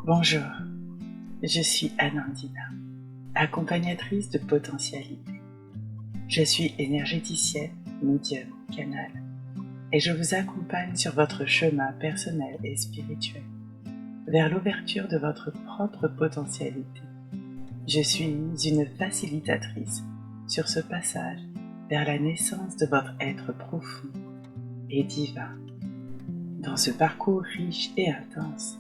Bonjour, je suis Anandina, accompagnatrice de potentialité. Je suis énergéticienne, médium, canal, et je vous accompagne sur votre chemin personnel et spirituel, vers l'ouverture de votre propre potentialité. Je suis une facilitatrice sur ce passage vers la naissance de votre être profond et divin. Dans ce parcours riche et intense,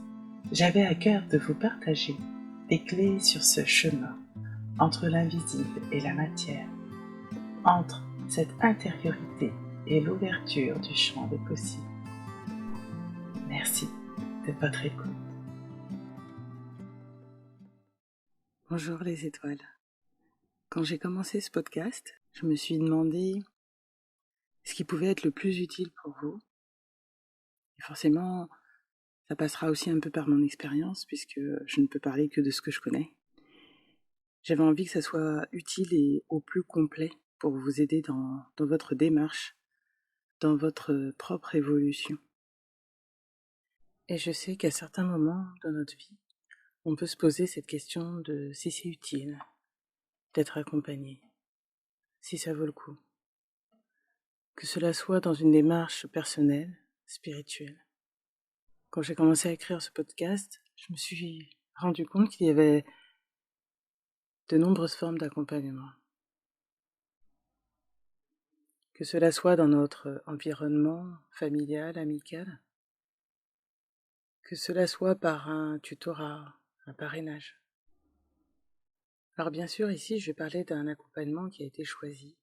j'avais à cœur de vous partager des clés sur ce chemin entre l'invisible et la matière, entre cette intériorité et l'ouverture du champ des possibles. Merci de votre écoute. Bonjour les étoiles. Quand j'ai commencé ce podcast, je me suis demandé ce qui pouvait être le plus utile pour vous. Et forcément, ça passera aussi un peu par mon expérience puisque je ne peux parler que de ce que je connais. J'avais envie que ça soit utile et au plus complet pour vous aider dans votre démarche, dans votre propre évolution. Et je sais qu'à certains moments dans notre vie, on peut se poser cette question de si c'est utile d'être accompagné, si ça vaut le coup. Que cela soit dans une démarche personnelle, spirituelle. Quand j'ai commencé à écrire ce podcast, je me suis rendu compte qu'il y avait de nombreuses formes d'accompagnement. Que cela soit dans notre environnement familial, amical, que cela soit par un tutorat, un parrainage. Alors bien sûr, ici, je vais parler d'un accompagnement qui a été choisi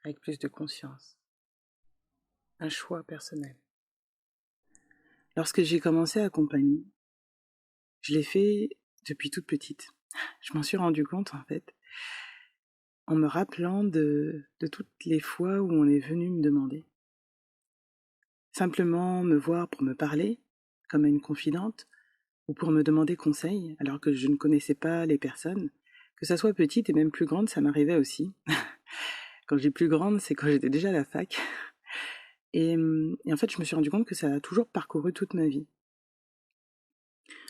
avec plus de conscience, un choix personnel. Lorsque j'ai commencé à accompagner, je l'ai fait depuis toute petite. Je m'en suis rendu compte, en fait, en me rappelant de toutes les fois où on est venu me demander. Simplement me voir pour me parler, comme à une confidente, ou pour me demander conseil, alors que je ne connaissais pas les personnes. Que ça soit petite et même plus grande, ça m'arrivait aussi. Quand je dis plus grande, c'est quand j'étais déjà à la fac. Et en fait, je me suis rendu compte que ça a toujours parcouru toute ma vie.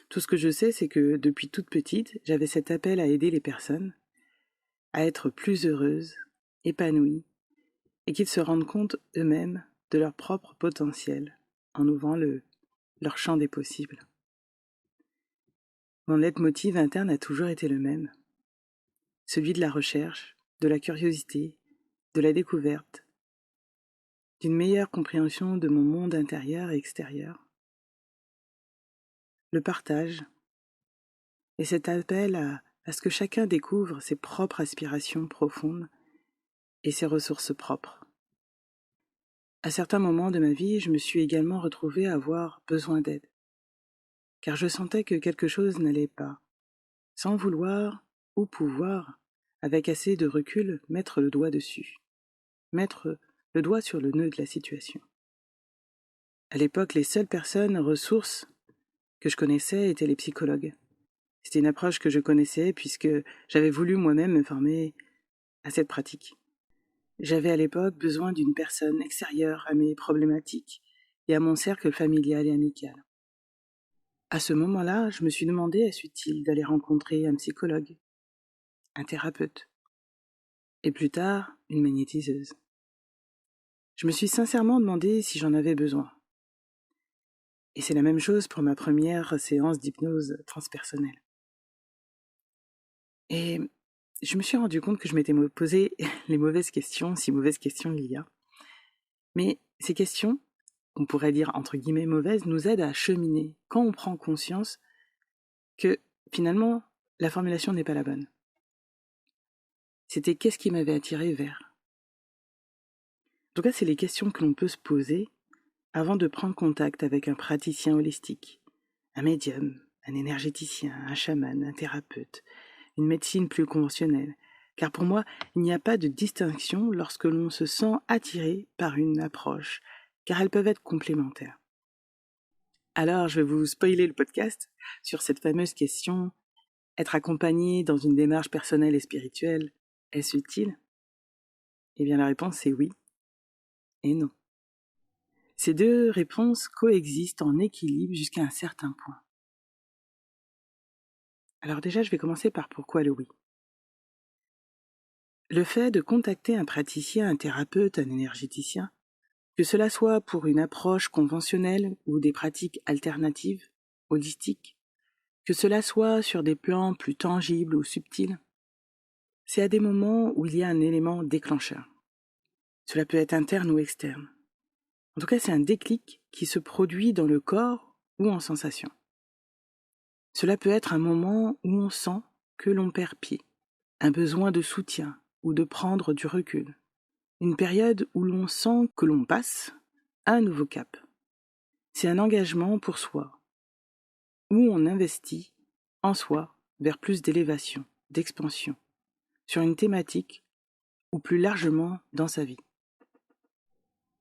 Tout ce que je sais, c'est que depuis toute petite, j'avais cet appel à aider les personnes, à être plus heureuses, épanouies, et qu'ils se rendent compte eux-mêmes de leur propre potentiel, en ouvrant leur champ des possibles. Mon leitmotiv interne a toujours été le même, celui de la recherche, de la curiosité, de la découverte, d'une meilleure compréhension de mon monde intérieur et extérieur, le partage, et cet appel à ce que chacun découvre ses propres aspirations profondes et ses ressources propres. À certains moments de ma vie, je me suis également retrouvée à avoir besoin d'aide, car je sentais que quelque chose n'allait pas, sans vouloir ou pouvoir, avec assez de recul, mettre le doigt dessus, mettre le doigt sur le nœud de la situation. À l'époque, les seules personnes ressources que je connaissais étaient les psychologues. C'était une approche que je connaissais puisque j'avais voulu moi-même me former à cette pratique. J'avais à l'époque besoin d'une personne extérieure à mes problématiques et à mon cercle familial et amical. À ce moment-là, je me suis demandé est-ce utile d'aller rencontrer un psychologue, un thérapeute, et plus tard, une magnétiseuse. Je me suis sincèrement demandé si j'en avais besoin. Et c'est la même chose pour ma première séance d'hypnose transpersonnelle. Et je me suis rendu compte que je m'étais posé les mauvaises questions, si mauvaises questions il y a. Mais ces questions, on pourrait dire entre guillemets mauvaises, nous aident à cheminer quand on prend conscience que finalement, la formulation n'est pas la bonne. C'était qu'est-ce qui m'avait attiré vers. En tout cas, c'est les questions que l'on peut se poser avant de prendre contact avec un praticien holistique, un médium, un énergéticien, un chaman, un thérapeute, une médecine plus conventionnelle. Car pour moi, il n'y a pas de distinction lorsque l'on se sent attiré par une approche, car elles peuvent être complémentaires. Alors, je vais vous spoiler le podcast sur cette fameuse question « Être accompagné dans une démarche personnelle et spirituelle, est-ce utile ?» Eh bien, la réponse est oui et non. Ces deux réponses coexistent en équilibre jusqu'à un certain point. Alors déjà, je vais commencer par pourquoi le oui. Le fait de contacter un praticien, un thérapeute, un énergéticien, que cela soit pour une approche conventionnelle ou des pratiques alternatives, holistiques, que cela soit sur des plans plus tangibles ou subtils, c'est à des moments où il y a un élément déclencheur. Cela peut être interne ou externe. En tout cas, c'est un déclic qui se produit dans le corps ou en sensation. Cela peut être un moment où on sent que l'on perd pied, un besoin de soutien ou de prendre du recul, une période où l'on sent que l'on passe à un nouveau cap. C'est un engagement pour soi, où on investit en soi vers plus d'élévation, d'expansion, sur une thématique ou plus largement dans sa vie.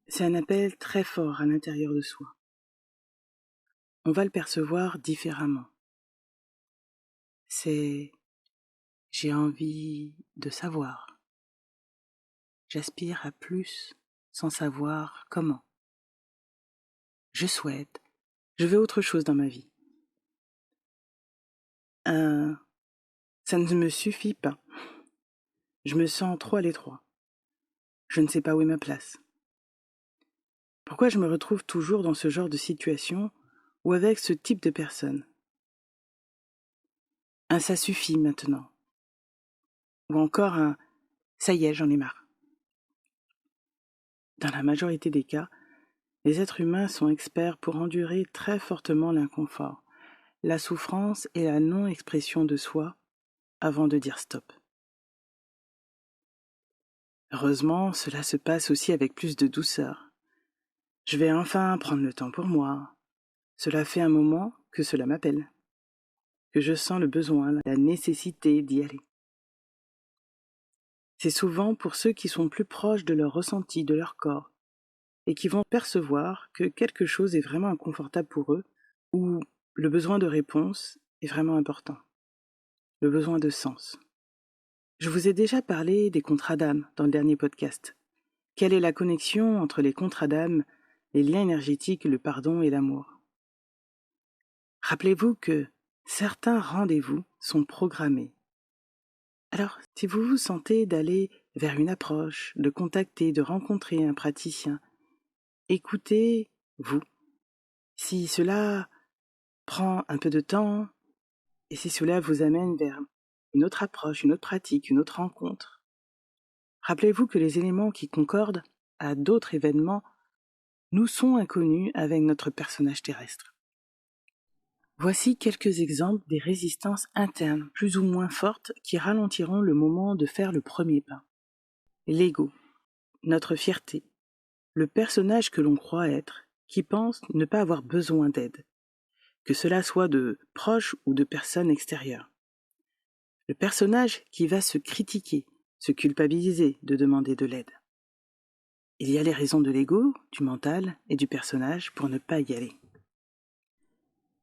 C'est un appel très fort à l'intérieur de soi. On va le percevoir différemment. C'est j'ai envie de savoir. J'aspire à plus sans savoir comment. Je souhaite. Je veux autre chose dans ma vie. Ça ne me suffit pas. Je me sens trop à l'étroit. Je ne sais pas où est ma place. Pourquoi je me retrouve toujours dans ce genre de situation ou avec ce type de personne? Un ça suffit maintenant. Ou encore un ça y est, j'en ai marre. Dans la majorité des cas, les êtres humains sont experts pour endurer très fortement l'inconfort, la souffrance et la non-expression de soi avant de dire stop. Heureusement, cela se passe aussi avec plus de douceur. Je vais enfin prendre le temps pour moi. Cela fait un moment que cela m'appelle, que je sens le besoin, la nécessité d'y aller. C'est souvent pour ceux qui sont plus proches de leur ressenti, de leur corps, et qui vont percevoir que quelque chose est vraiment inconfortable pour eux, ou le besoin de réponse est vraiment important, le besoin de sens. Je vous ai déjà parlé des contrats d'âme dans le dernier podcast. Quelle est la connexion entre les contrats d'âme, les liens énergétiques, le pardon et l'amour? Rappelez-vous que certains rendez-vous sont programmés. Alors, si vous vous sentez d'aller vers une approche, de contacter, de rencontrer un praticien, écoutez-vous. Si cela prend un peu de temps et si cela vous amène vers une autre approche, une autre pratique, une autre rencontre, rappelez-vous que les éléments qui concordent à d'autres événements nous sont inconnus avec notre personnage terrestre. Voici quelques exemples des résistances internes plus ou moins fortes qui ralentiront le moment de faire le premier pas. L'ego, notre fierté, le personnage que l'on croit être, qui pense ne pas avoir besoin d'aide, que cela soit de proches ou de personnes extérieures. Le personnage qui va se critiquer, se culpabiliser de demander de l'aide. Il y a les raisons de l'ego, du mental et du personnage pour ne pas y aller.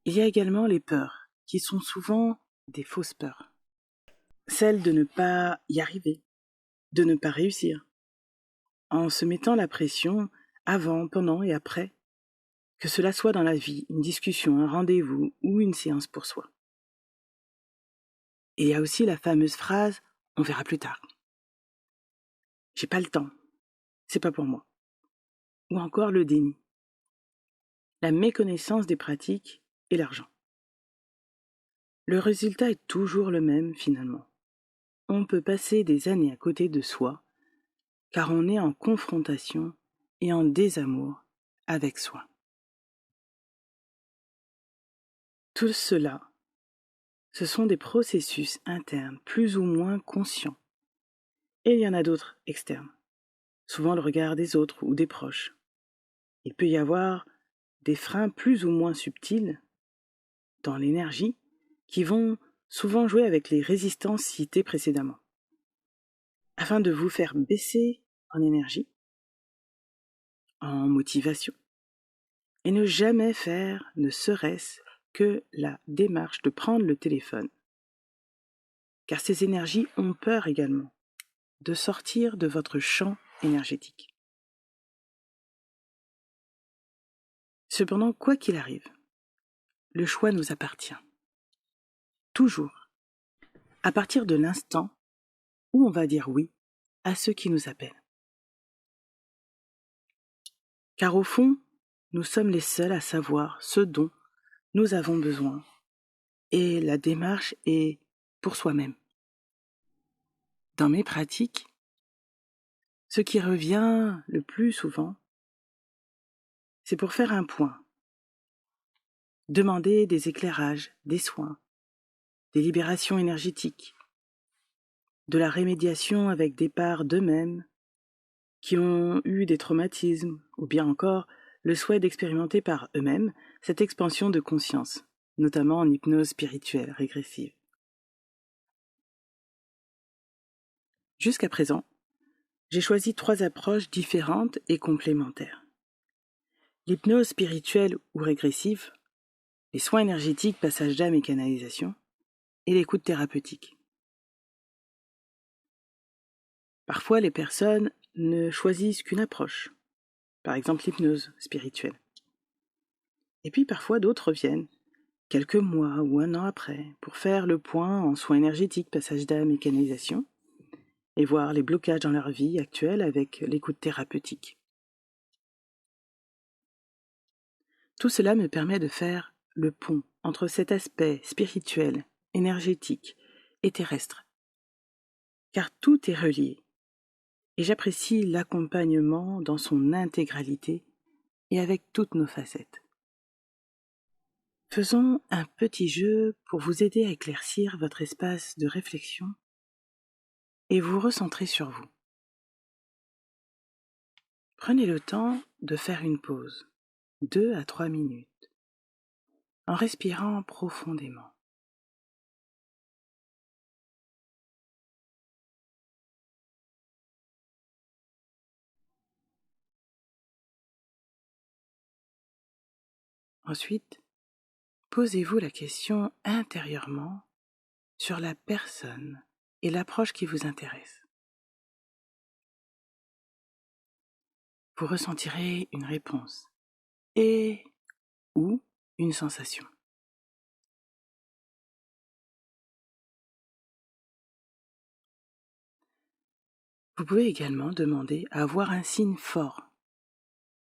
Il y a également les peurs, qui sont souvent des fausses peurs. Celle de ne pas y arriver, de ne pas réussir, en se mettant la pression avant, pendant et après, que cela soit dans la vie, une discussion, un rendez-vous ou une séance pour soi. Et il y a aussi la fameuse phrase « on verra plus tard ». J'ai pas le temps, c'est pas pour moi. Ou encore le déni, la méconnaissance des pratiques et l'argent. Le résultat est toujours le même finalement. On peut passer des années à côté de soi, car on est en confrontation et en désamour avec soi. Tout cela, ce sont des processus internes plus ou moins conscients. Et il y en a d'autres externes, souvent le regard des autres ou des proches. Il peut y avoir des freins plus ou moins subtils dans l'énergie qui vont souvent jouer avec les résistances citées précédemment. Afin de vous faire baisser en énergie, en motivation, et ne jamais faire ne serait-ce que la démarche de prendre le téléphone. Car ces énergies ont peur également de sortir de votre champ énergétique. Cependant, quoi qu'il arrive, le choix nous appartient. Toujours. à partir de l'instant où on va dire oui à ceux qui nous appellent. Car au fond, nous sommes les seuls à savoir ce dont nous avons besoin. Et la démarche est pour soi-même. Dans mes pratiques, ce qui revient le plus souvent, c'est pour faire un point, demander des éclairages, des soins, des libérations énergétiques, de la rémédiation avec des parts d'eux-mêmes qui ont eu des traumatismes, ou bien encore le souhait d'expérimenter par eux-mêmes cette expansion de conscience, notamment en hypnose spirituelle régressive. Jusqu'à présent, j'ai choisi 3 approches différentes et complémentaires. L'hypnose spirituelle ou régressive, les soins énergétiques, passage d'âme et canalisation, et l'écoute thérapeutique. Parfois, les personnes ne choisissent qu'une approche, par exemple l'hypnose spirituelle. Et puis parfois d'autres viennent, quelques mois ou un an après, pour faire le point en soins énergétiques, passage d'âme et canalisation, et voir les blocages dans leur vie actuelle avec l'écoute thérapeutique. Tout cela me permet de faire le pont entre cet aspect spirituel, énergétique et terrestre, car tout est relié, et j'apprécie l'accompagnement dans son intégralité et avec toutes nos facettes. Faisons un petit jeu pour vous aider à éclaircir votre espace de réflexion et vous recentrer sur vous. Prenez le temps de faire une pause, 2 à 3 minutes, en respirant profondément. Ensuite, posez-vous la question intérieurement sur la personne et l'approche qui vous intéresse. Vous ressentirez une réponse et ou une sensation. Vous pouvez également demander à avoir un signe fort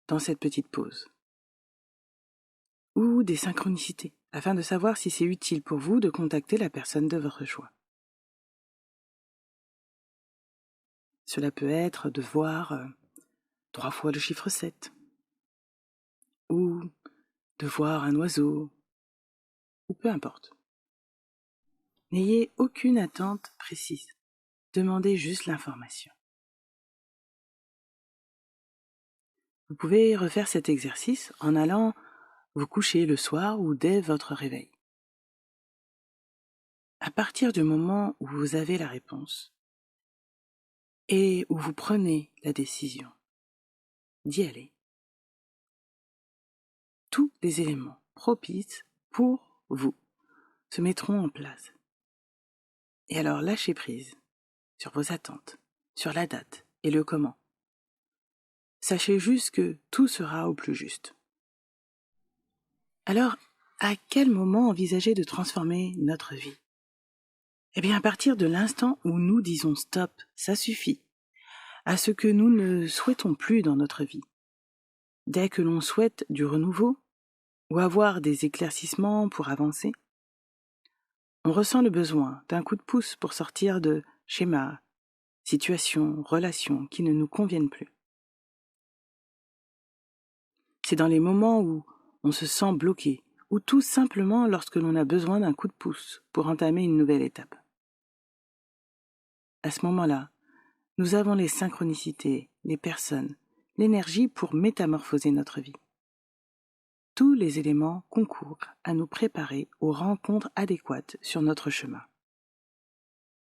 dans cette petite pause ou des synchronicités afin de savoir si c'est utile pour vous de contacter la personne de votre choix. Cela peut être de voir 3 fois le chiffre 7 ou de voir un oiseau ou peu importe. N'ayez aucune attente précise. Demandez juste l'information. Vous pouvez refaire cet exercice en allant vous coucher le soir ou dès votre réveil. À partir du moment où vous avez la réponse et où vous prenez la décision d'y aller, tous les éléments propices pour vous se mettront en place. Et alors lâchez prise sur vos attentes, sur la date et le comment. Sachez juste que tout sera au plus juste. Alors, à quel moment envisager de transformer notre vie ? Eh bien, à partir de l'instant où nous disons stop, ça suffit, à ce que nous ne souhaitons plus dans notre vie. Dès que l'on souhaite du renouveau ou avoir des éclaircissements pour avancer, on ressent le besoin d'un coup de pouce pour sortir de schémas, situations, relations qui ne nous conviennent plus. C'est dans les moments où on se sent bloqué ou tout simplement lorsque l'on a besoin d'un coup de pouce pour entamer une nouvelle étape. À ce moment-là, nous avons les synchronicités, les personnes, l'énergie pour métamorphoser notre vie. Tous les éléments concourent à nous préparer aux rencontres adéquates sur notre chemin.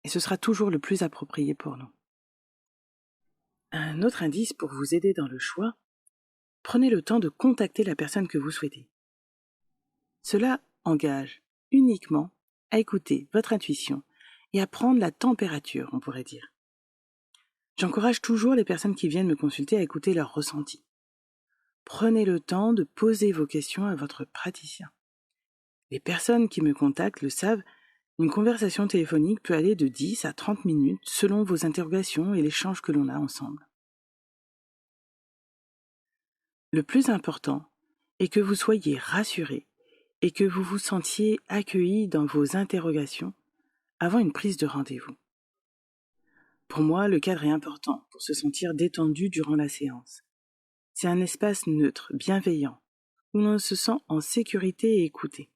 Et ce sera toujours le plus approprié pour nous. Un autre indice pour vous aider dans le choix, prenez le temps de contacter la personne que vous souhaitez. Cela engage uniquement à écouter votre intuition et à prendre la température, on pourrait dire. J'encourage toujours les personnes qui viennent me consulter à écouter leurs ressentis. Prenez le temps de poser vos questions à votre praticien. Les personnes qui me contactent le savent, Une conversation téléphonique peut aller de 10 à 30 minutes selon vos interrogations et l'échange que l'on a ensemble. Le plus important est que vous soyez rassuré et que vous vous sentiez accueilli dans vos interrogations avant une prise de rendez-vous. Pour moi, le cadre est important pour se sentir détendu durant la séance. C'est un espace neutre, bienveillant, où l'on se sent en sécurité et écouté.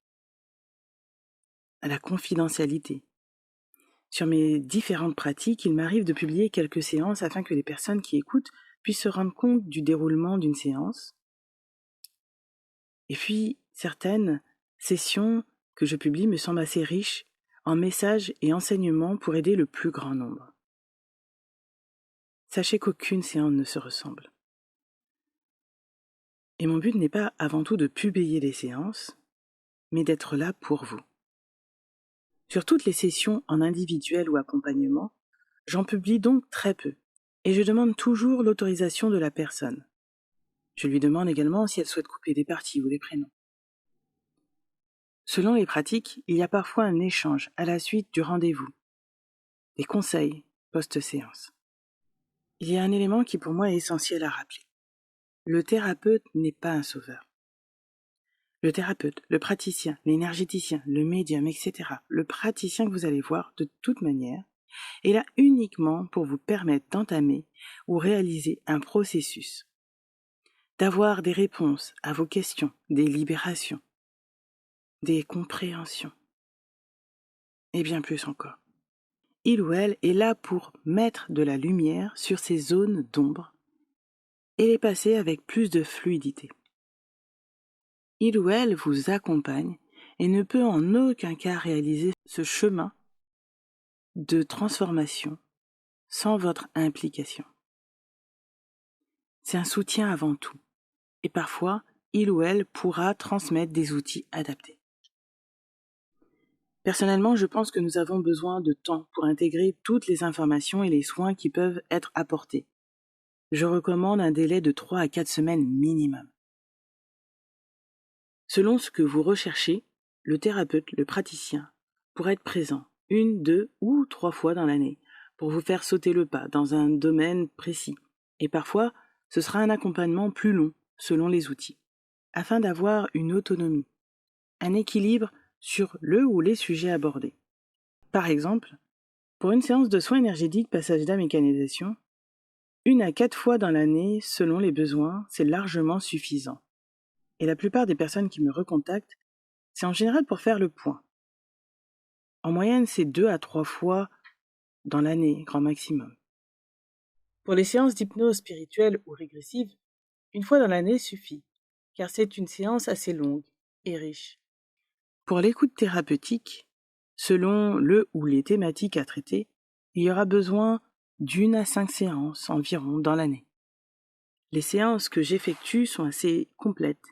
À la confidentialité. Sur mes différentes pratiques, il m'arrive de publier quelques séances afin que les personnes qui écoutent puissent se rendre compte du déroulement d'une séance. Et puis, certaines sessions que je publie me semblent assez riches en messages et enseignements pour aider le plus grand nombre. Sachez qu'aucune séance ne se ressemble. Et mon but n'est pas avant tout de publier les séances, mais d'être là pour vous. Sur toutes les sessions en individuel ou accompagnement, j'en publie donc très peu, et je demande toujours l'autorisation de la personne. Je lui demande également si elle souhaite couper des parties ou des prénoms. Selon les pratiques, il y a parfois un échange à la suite du rendez-vous, des conseils post-séance. Il y a un élément qui pour moi est essentiel à rappeler. Le thérapeute n'est pas un sauveur. Le thérapeute, le praticien, l'énergéticien, le médium, etc., le praticien que vous allez voir de toute manière, est là uniquement pour vous permettre d'entamer ou réaliser un processus, d'avoir des réponses à vos questions, des libérations, des compréhensions, et bien plus encore. Il ou elle est là pour mettre de la lumière sur ces zones d'ombre et les passer avec plus de fluidité. Il ou elle vous accompagne et ne peut en aucun cas réaliser ce chemin de transformation sans votre implication. C'est un soutien avant tout, et parfois, il ou elle pourra transmettre des outils adaptés. Personnellement, je pense que nous avons besoin de temps pour intégrer toutes les informations et les soins qui peuvent être apportés. Je recommande un délai de 3 à 4 semaines minimum. Selon ce que vous recherchez, le thérapeute, le praticien, pourra être présent 1, 2 ou 3 fois dans l'année pour vous faire sauter le pas dans un domaine précis. Et parfois, ce sera un accompagnement plus long selon les outils, afin d'avoir une autonomie, un équilibre sur le ou les sujets abordés. Par exemple, pour une séance de soins énergétiques passage d'âme et canalisation, 1 à 4 fois dans l'année selon les besoins, c'est largement suffisant. Et la plupart des personnes qui me recontactent, c'est en général pour faire le point. En moyenne, c'est 2 à 3 fois dans l'année, grand maximum. Pour les séances d'hypnose spirituelle ou régressive, 1 fois dans l'année suffit, car c'est une séance assez longue et riche. Pour l'écoute thérapeutique, selon le ou les thématiques à traiter, il y aura besoin d'1 à 5 séances environ dans l'année. Les séances que j'effectue sont assez complètes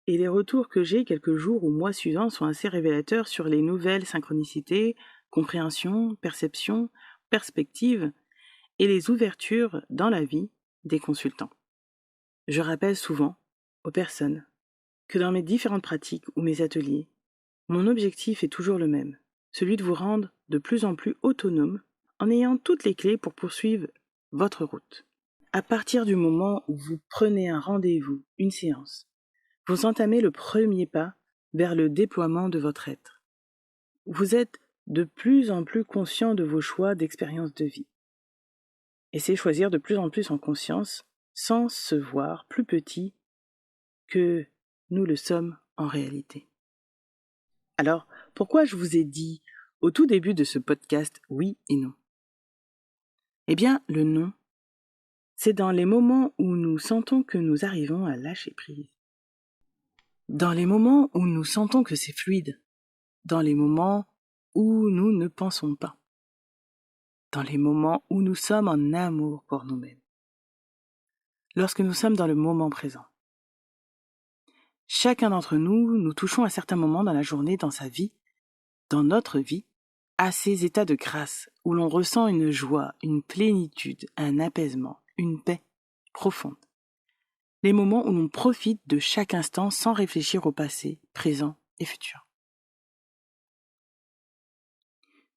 et les retours que j'ai quelques jours ou mois suivants sont assez révélateurs sur les nouvelles synchronicités, compréhension, perception, perspective et les ouvertures dans la vie des consultants. Je rappelle souvent aux personnes que dans mes différentes pratiques ou mes ateliers, mon objectif est toujours le même, celui de vous rendre de plus en plus autonome en ayant toutes les clés pour poursuivre votre route. À partir du moment où vous prenez un rendez-vous, une séance, vous entamez le premier pas vers le déploiement de votre être. Vous êtes de plus en plus conscient de vos choix d'expérience de vie. Et c'est choisir de plus en plus en conscience sans se voir plus petit que nous le sommes en réalité. Alors, pourquoi je vous ai dit au tout début de ce podcast oui et non? Eh bien, le non, c'est dans les moments où nous sentons que nous arrivons à lâcher prise. Dans les moments où nous sentons que c'est fluide, dans les moments où nous ne pensons pas, dans les moments où nous sommes en amour pour nous-mêmes, lorsque nous sommes dans le moment présent. Chacun d'entre nous, nous touchons à certains moments dans la journée, dans sa vie, dans notre vie, à ces états de grâce où l'on ressent une joie, une plénitude, un apaisement, une paix profonde. Les moments où l'on profite de chaque instant sans réfléchir au passé, présent et futur.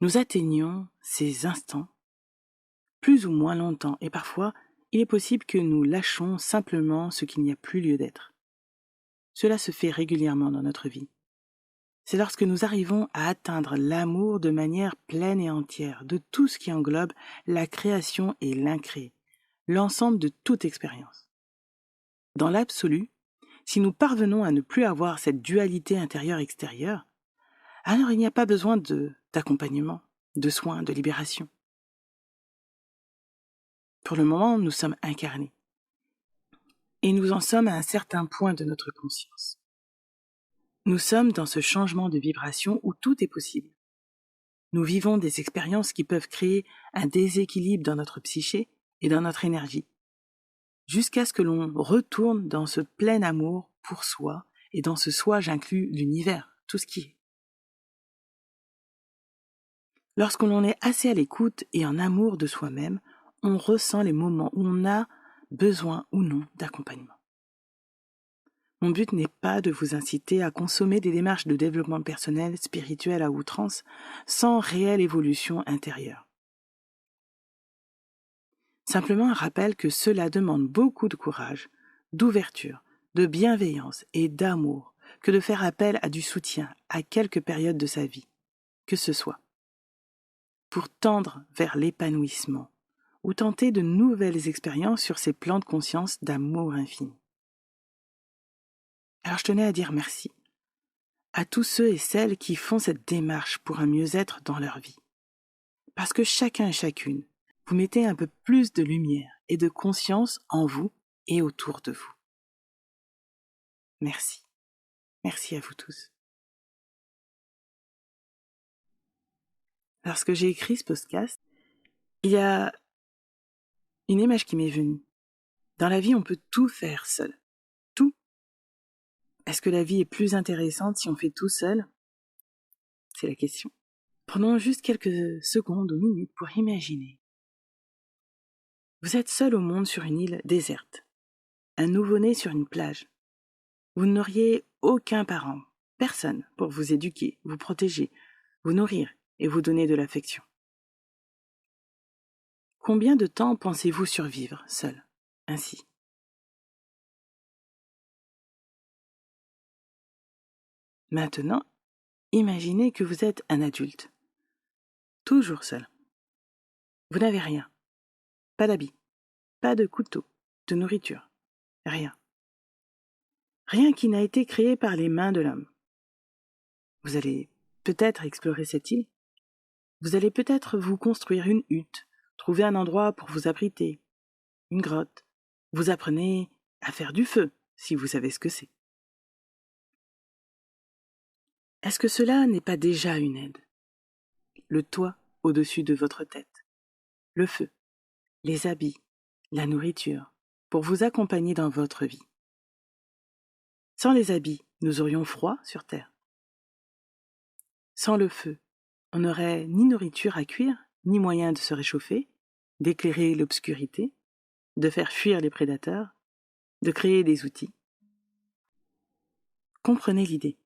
nous atteignons ces instants plus ou moins longtemps et parfois il est possible que nous lâchons simplement ce qu'il n'y a plus lieu d'être. Cela se fait régulièrement dans notre vie. C'est lorsque nous arrivons à atteindre l'amour de manière pleine et entière de tout ce qui englobe la création et l'incréé, l'ensemble de toute expérience. Dans l'absolu, si nous parvenons à ne plus avoir cette dualité intérieure-extérieure, alors il n'y a pas besoin d'accompagnement, de soins, de libération. Pour le moment, nous sommes incarnés. Et nous en sommes à un certain point de notre conscience. Nous sommes dans ce changement de vibration où tout est possible. Nous vivons des expériences qui peuvent créer un déséquilibre dans notre psyché et dans notre énergie, jusqu'à ce que l'on retourne dans ce plein amour pour soi, et dans ce soi j'inclus l'univers, tout ce qui est. Lorsque l'on est assez à l'écoute et en amour de soi-même, on ressent les moments où on a besoin ou non d'accompagnement. Mon but n'est pas de vous inciter à consommer des démarches de développement personnel, spirituel à outrance, sans réelle évolution intérieure. Simplement un rappel que cela demande beaucoup de courage, d'ouverture, de bienveillance et d'amour que de faire appel à du soutien à quelques périodes de sa vie, que ce soit pour tendre vers l'épanouissement ou tenter de nouvelles expériences sur ces plans de conscience d'amour infini. Alors je tenais à dire merci à tous ceux et celles qui font cette démarche pour un mieux-être dans leur vie. Parce que chacun et chacune, vous mettez un peu plus de lumière et de conscience en vous et autour de vous. Merci. Merci à vous tous. Lorsque j'ai écrit ce podcast, il y a une image qui m'est venue. Dans la vie, on peut tout faire seul. Tout. Est-ce que la vie est plus intéressante si on fait tout seul ? C'est la question. Prenons juste quelques secondes ou minutes pour imaginer. Vous êtes seul au monde sur une île déserte. Un nouveau-né sur une plage. Vous n'auriez aucun parent, personne pour vous éduquer, vous protéger, vous nourrir et vous donner de l'affection. Combien de temps pensez-vous survivre seul, ainsi ? Maintenant, imaginez que vous êtes un adulte, toujours seul. Vous n'avez rien, pas d'habits, pas de couteau, de nourriture, rien. Rien qui n'a été créé par les mains de l'homme. Vous allez peut-être explorer cette île. Vous allez peut-être vous construire une hutte, trouver un endroit pour vous abriter, une grotte. Vous apprenez à faire du feu, si vous savez ce que c'est. Est-ce que cela n'est pas déjà une aide ? Le toit au-dessus de votre tête, le feu, les habits, la nourriture, pour vous accompagner dans votre vie. Sans les habits, nous aurions froid sur Terre. Sans le feu, on n'aurait ni nourriture à cuire, ni moyen de se réchauffer, d'éclairer l'obscurité, de faire fuir les prédateurs, de créer des outils. Comprenez l'idée.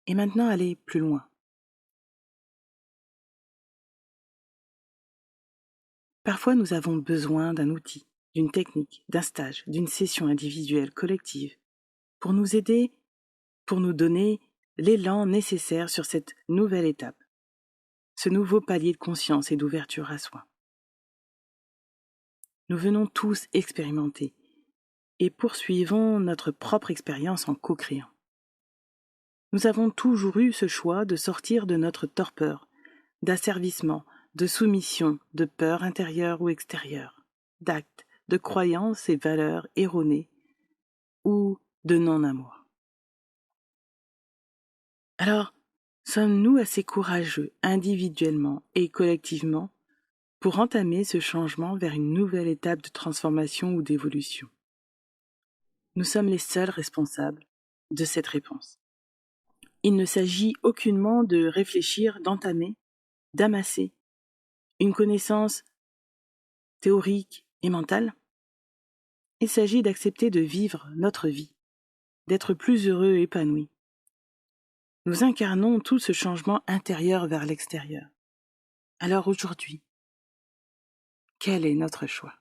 Et maintenant, allez plus loin. Parfois, nous avons besoin d'un outil, d'une technique, d'un stage, d'une session individuelle, collective, pour nous aider, pour nous donner l'élan nécessaire sur cette nouvelle étape, ce nouveau palier de conscience et d'ouverture à soi. Nous venons tous expérimenter et poursuivons notre propre expérience en co-créant. Nous avons toujours eu ce choix de sortir de notre torpeur, d'asservissement, de soumission, de peur intérieure ou extérieure, d'actes, de croyances et valeurs erronées ou de non-amour. Alors, sommes-nous assez courageux individuellement et collectivement pour entamer ce changement vers une nouvelle étape de transformation ou d'évolution ? Nous sommes les seuls responsables de cette réponse. Il ne s'agit aucunement de réfléchir, d'entamer, d'amasser une connaissance théorique et mentale. Il s'agit d'accepter de vivre notre vie, d'être plus heureux et épanoui. Nous incarnons tout ce changement intérieur vers l'extérieur. Alors aujourd'hui, quel est notre choix ?